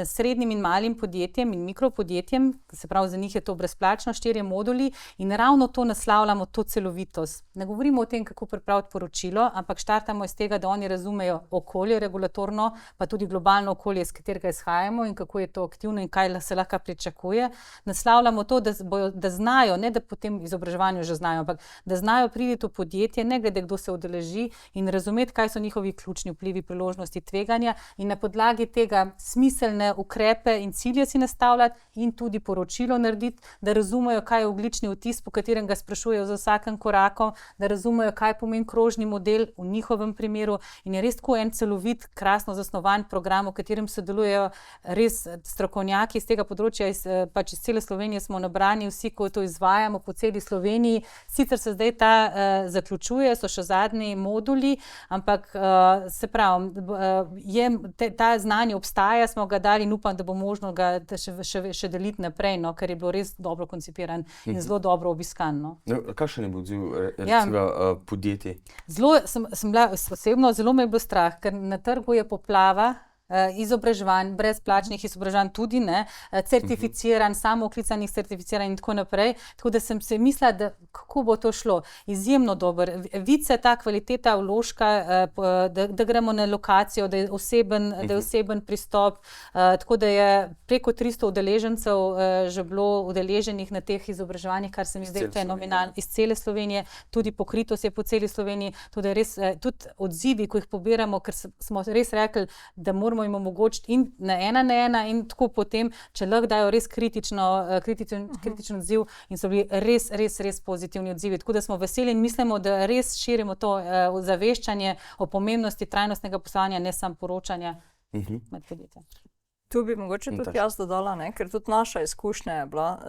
srednjim in malim podjetjem in mikropodjetjem, se pravi, za njih je to brezplačno, 4 moduli in ravno to naslavljamo, to celovitost. Ne govorimo o tem, kako pripraviti poročilo, ampak štartamo iz tega, da oni razumejo okolje regulatorno, pa tudi globalno okolje, iz katerega izhajamo in kako je to aktivno in kaj se lahko pričakuje. Naslavljamo to, da znajo, ne da po tem izobraževanju že znajo, ampak da znajo priti v podjetje, ne glede kdo se udeleži in razumeti, kaj so njihovi ključni vplivi, priložnosti, tveganja in na podlagi tega smiselne ukrepe in cilje si nastavljati in tudi poročilo narediti, da razumejo, kaj je ogljični odtis, po katerem ga sprašujejo za vsakim korakom, da razumejo, kaj pomeni krožni model v njihovem primeru in je res tako en celovit, krasno zasnovan program, v katerem sodelujejo res strokovnjaki iz tega področja, pač iz cele Slovenije smo nabrani, vsi, ko to izvajamo po celi Sloveniji. Sicer se zdaj ta zaključuje, so še zadnji moduli, ampak se pravi, ta znanje obstaja, smo ga dali in upam, da bo možno ga še deliti naprej, no, ker je bilo res dobro koncipiran in zelo dobro obiskan. No. Kakšen je bil odziv podjetij? Sem bila osebno, zelo me je bilo strah, ker na trgu je poplava izobraževanj, brezplačnih izobraževanj tudi, ne, certificiran, samooklicanih certificiran in tako naprej. Tako da sem se mislila, da kako bo to šlo. Izjemno dober. Vidi se ta kvaliteta vložka, da gremo na lokacijo, da je oseben pristop. Tako da je preko 300 udeležencev že bilo udeleženih na teh izobraževanjih, kar se mi zdaj fenomenalno iz cele Slovenije, tudi pokritost je po celi Sloveniji. Tudi res, tudi odzivi, ko jih pobiramo, ker smo res rekli, da moramo jim omogočiti in na ena in tako potem, če lahko dajo res kritičen odziv in so bili res pozitivni odzivi. Tako da smo veseli in mislimo, da res širimo to ozaveščanje o pomembnosti trajnostnega poslovanja, ne samo poročanja med podjetjem. Tu bi mogoče tudi jaz dodala, ne? Ker tudi naša izkušnja je bila,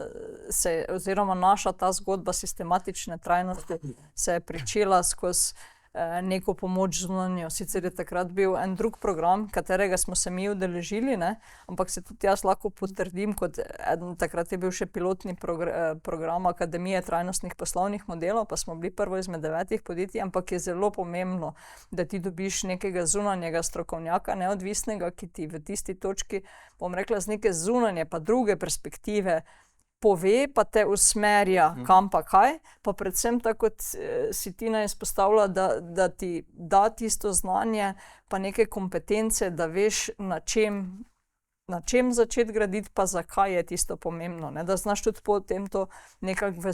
oziroma naša ta zgodba sistematične trajnosti se je pričela skozi neko pomoč zunanjo. Sicer je takrat bil en drug program, katerega smo se mi udeležili, ne? Ampak se tudi jaz lahko potrdim, kot takrat je bil še pilotni program Akademije trajnostnih poslovnih modelov, pa smo bili prvo izmed 9 podjetij, ampak je zelo pomembno, da ti dobiš nekega zunanjega strokovnjaka, neodvisnega, ki ti v tisti točki, bom rekla, z neke zunanje pa druge perspektive pove, pa te usmerja kam pa kaj, pa predvsem tako, kot si Tina izpostavila, da ti da tisto znanje, pa neke kompetence, da veš, na čem začeti graditi, pa zakaj je tisto pomembno, ne? Da znaš tudi potem to nekako v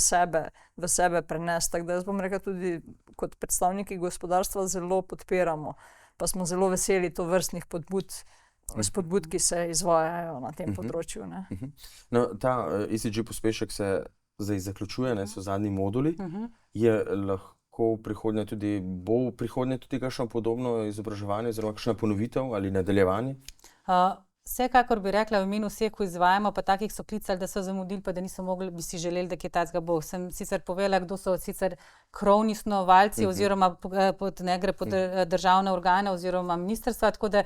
sebe prenesti. Tako da jaz bom rekla tudi kot predstavniki gospodarstva zelo podpiramo, pa smo zelo veseli tovrstnih spodbud, ki se izvajajo na tem področju. Ne? No, ta ECG pospešek se zdaj zaključuje, ne, so zadnji moduli. Je lahko bo v prihodnje tudi kakšno podobno izobraževanje oziroma kakšna ponovitev ali nadaljevanje? Vsekakor bi rekla v imenu vseh, ko izvajamo, pa takih so klicali, da so zamudili, pa da niso mogli, bi si želeli, da kje takega bo. Sem sicer povedala, kdo so sicer krovni snovalci oziroma ne gre pod državne organe oziroma ministrstva, tako da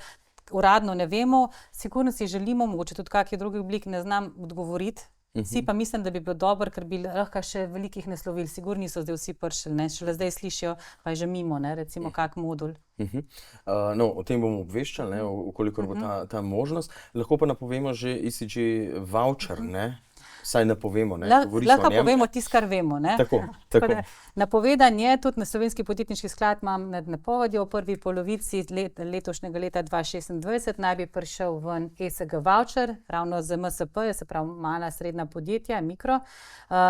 uradno ne vemo. Sigurno si želimo, mogoče tudi kakšnih drugih oblik, ne znam odgovoriti, Vsi pa mislim, da bi bilo dobro, ker bi lahko še velikih naslovili. Sigurno niso zdaj vsi prišli, ne? Šele zdaj slišijo, pa je že mimo, ne? Recimo kak modul. No, o tem bomo obveščali, ne? Okolikor bo ta možnost. Lahko pa napovemo že ECG voucher, ne? Saj napovemo, ne? Lahko povemo tisto, kar vemo, ne? Tako. Napovedan je, tudi na Slovenski podjetniški sklad imam napovedi, v prvi polovici letošnjega leta 2026 naj bi prišel ven ESG voucher, ravno za MSP, se pravi mala, srednja podjetja, mikro,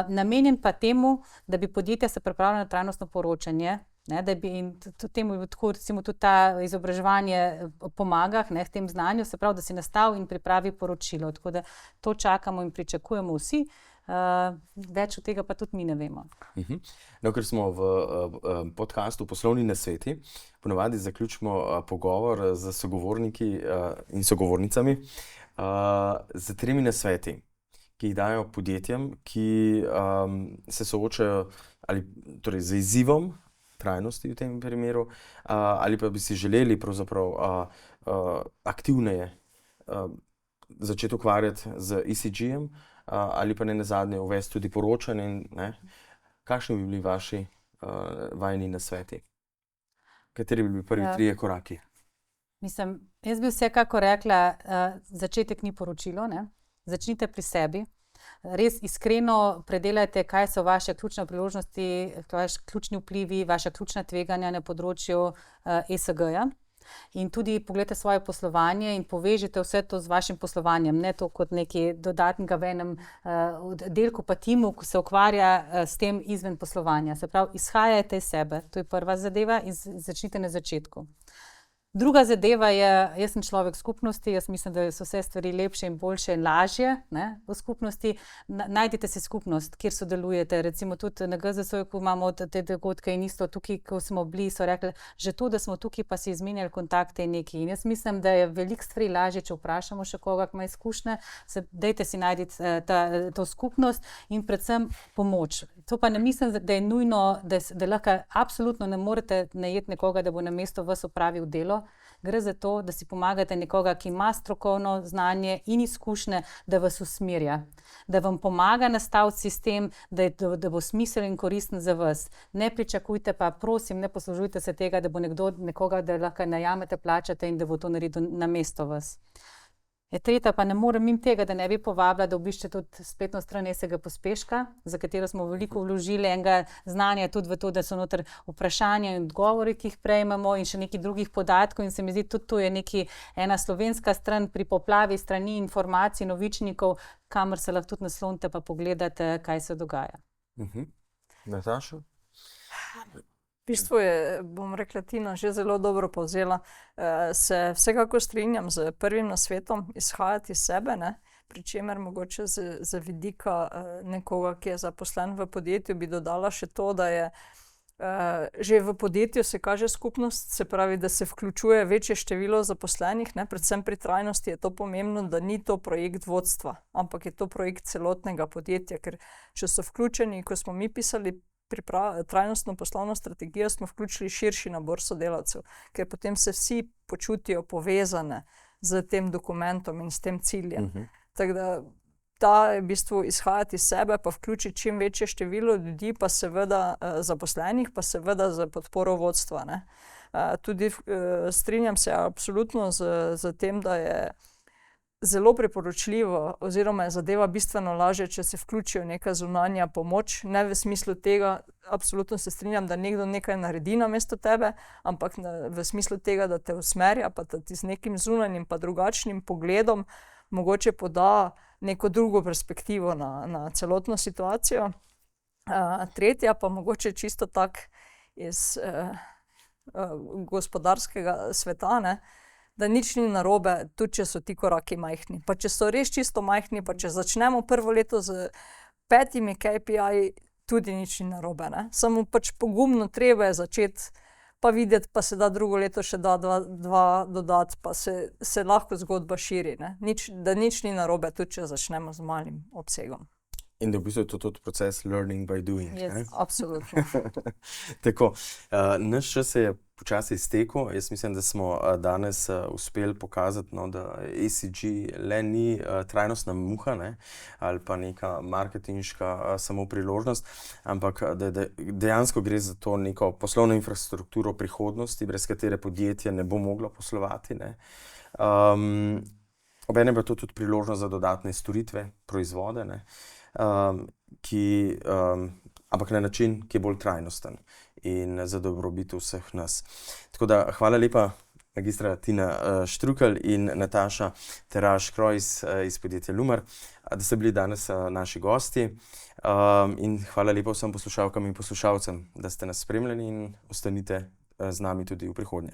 namenjen pa temu, da bi podjetja se pripravila na trajnostno poročanje, ne, da bi in temu tako, recimo, tudi ta izobraževanje pomaga, ne, v tem znanju, se pravi, da si nastavi in pripravi poročilo. Tako da to čakamo in pričakujemo vsi, več od tega pa tudi mi ne vemo. No, ker smo v podcastu Poslovni nasveti, ponavadi zaključimo pogovor z sogovorniki in sogovornicami z 3 nasveti, ki jih dajo podjetjem, ki se soočajo torej z izzivom trajnosti v tem primeru, ali pa bi si želeli pravzaprav aktivneje začeti ukvarjati z ECG-jem, ali pa ne nazadnje uvesti tudi poročanje. Kakšni bi bili vaši vajini nasveti? Kateri bi bili prvi 3 koraki? Mislim, jaz bi vsekako rekla, začetek ni poročilo, ne? Začnite pri sebi. Res iskreno predelajte, kaj so vaše ključne priložnosti, vaši ključni vplivi, vaša ključna tveganja na področju ESG-ja. In tudi pogledajte svoje poslovanje in povežite vse to z vašim poslovanjem, ne to kot nekaj dodatnega v enem oddelku pa timu, ko se ukvarja s tem izven poslovanja. Se pravi, izhajajte iz sebe, to je prva zadeva in začnite na začetku. Druga zadeva je, jaz sem človek skupnosti, jaz mislim, da so vse stvari lepše in boljše in lažje, ne, v skupnosti. Najdite si skupnost, kjer sodelujete. Recimo tudi na GZS-u, ko imamo te dogodke in isto tukaj, ko smo bili, so rekli, že to, da smo tukaj, pa si izmenjali kontakte in nekaj. In jaz mislim, da je veliko stvari lažje, če vprašamo še koga, ki ima izkušnje, dajte si najti to skupnost in predvsem pomoč. To pa ne mislim, da je nujno, da lahko absolutno ne morete najeti nekoga, da bo namesto vas opravil delo. Gre za to, da si pomagate nekoga, ki ima strokovno znanje in izkušnje, da vas usmerja, da vam pomaga nastaviti sistem, da bo smiseln in koristen za vas. Ne pričakujte pa, prosim, ne poslužujte se tega, da bo nekoga, da lahko najamete, plačate in da bo to naredil namesto vas. Tretja pa ne morem mimo tega, da ne bi povabila, da obiščete tudi spletno stran ESG pospeška, za katero smo veliko vložili enega znanja tudi v to, da so noter vprašanja in odgovori, ki jih prejmemo in še nekih drugih podatkov in se mi zdi, tudi to je ena slovenska stran pri poplavi strani informacij, novičnikov, kamor se lahko tudi naslonite pa pogledate, kaj se dogaja. Nataša? V bistvu je, bom rekla, Tina že zelo dobro povzela. Se vsekako strinjam z prvim nasvetom, izhajati iz sebe, ne? Pri čemer mogoče z vidika nekoga, ki je zaposlen v podjetju, bi dodala še to, da je že v podjetju se kaže skupnost, se pravi, da se vključuje večje število zaposlenih, ne? Predvsem pri trajnosti je to pomembno, da ni to projekt vodstva, ampak je to projekt celotnega podjetja, ker če so vključeni, ko smo mi pisali trajnostno poslovno strategijo, smo vključili širši nabor sodelavcev, ker potem se vsi počutijo povezane z tem dokumentom in s tem ciljem. Tako da ta je v bistvu izhajati iz sebe, pa vključiti čim večje število ljudi, pa seveda zaposlenih, pa seveda za podporo vodstva, ne. Tudi strinjam se absolutno z tem, da je zelo priporočljivo oziroma je zadeva bistveno lažje, če se vključijo neka zunanja pomoč, ne v smislu tega, absolutno se strinjam, da nekdo nekaj naredi namesto tebe, ampak v smislu tega, da te usmerja, pa da ti z nekim zunanjim pa drugačnim pogledom mogoče poda neko drugo perspektivo na celotno situacijo. Tretja pa mogoče čisto tak iz gospodarskega sveta, ne, da nič ni narobe, tudi če so ti koraki majhni. Pa če so res čisto majhni, pa če začnemo prvo leto z 5 KPI, tudi nič ni narobe, ne. Samo pač pogumno treba je začeti, pa videti, pa se da drugo leto še da dva dodati, pa se lahko zgodba širi, ne. Da nič ni narobe, tudi če začnemo z malim obsegom. In da v bistvu je to tudi proces learning by doing. Yes. Absolutno. Tako, naš čas se je počasi iztekel. Jaz mislim, da smo danes uspeli pokazati, no, da ECG le ni trajnostna muha, ne, ali pa neka marketinška samo priložnost, ampak da dejansko gre za to neko poslovno infrastrukturo prihodnosti, brez katere podjetje ne bo moglo poslovati, ne. Obenem je to tudi priložnost za dodatne storitve, proizvode, ne, ampak na način, ki je bolj trajnosten in za dobrobit vseh nas. Tako da hvala lepa, magistra Tina Štrukelj in Nataša Teraš-Krojs iz podjetja Lumar, da ste bili danes naši gosti. In hvala lepa vsem poslušalkam in poslušalcem, da ste nas spremljali in ostanite z nami tudi v prihodnje.